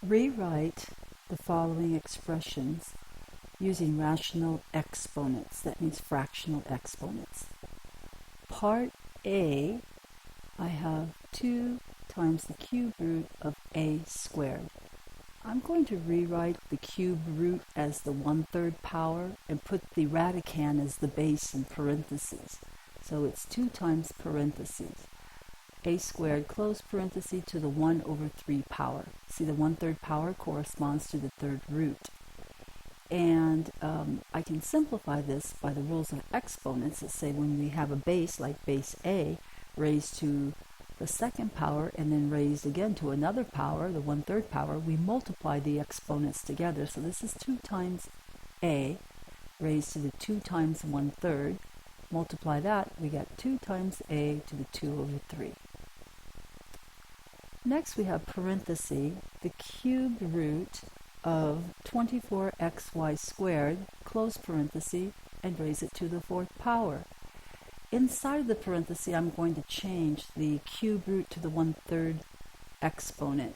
Rewrite the following expressions using rational exponents, that means fractional exponents. Part A, I have 2 times the cube root of a squared. I'm going to rewrite the cube root as the 1/3 power and put the radicand as the base in parentheses. So it's 2 times parentheses. A squared close parenthesis to the 1/3 power. See, the 1/3 power corresponds to the third root. And I can simplify this by the rules of exponents that say when we have a base like base A raised to the second power and then raised again to another power, the 1/3 power, we multiply the exponents together. So this is 2 times A raised to the 2 times 1/3. Multiply that, we get 2 times A to the 2/3. Next we have parenthesis, the cube root of 24xy squared, close parenthesis, and raise it to the 4th power. Inside of the parenthesis, I'm going to change the cube root to the 1/3 exponent.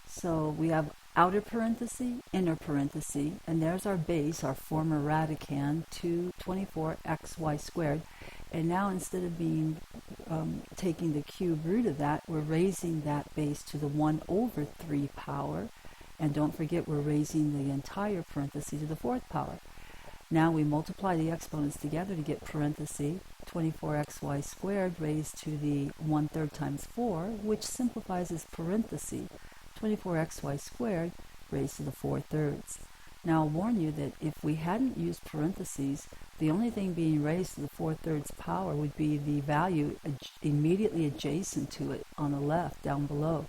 So we have outer parenthesis, inner parenthesis, and there's our base, our former radicand, 24xy squared. And now instead of taking the cube root of that, we're raising that base to the 1/3 power. And don't forget, we're raising the entire parenthesis to the 4th power. Now we multiply the exponents together to get parenthesis 24xy squared raised to the 1/3 times 4, which simplifies as parenthesis 24xy squared raised to the 4/3. Now I'll warn you that if we hadn't used parentheses, the only thing being raised to the 4/3 power would be the value immediately adjacent to it on the left, down below.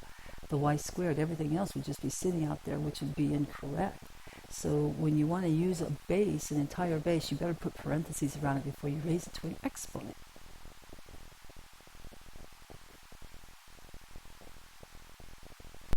The y squared, everything else would just be sitting out there, which would be incorrect. So when you want to use a base, an entire base, you better put parentheses around it before you raise it to an exponent.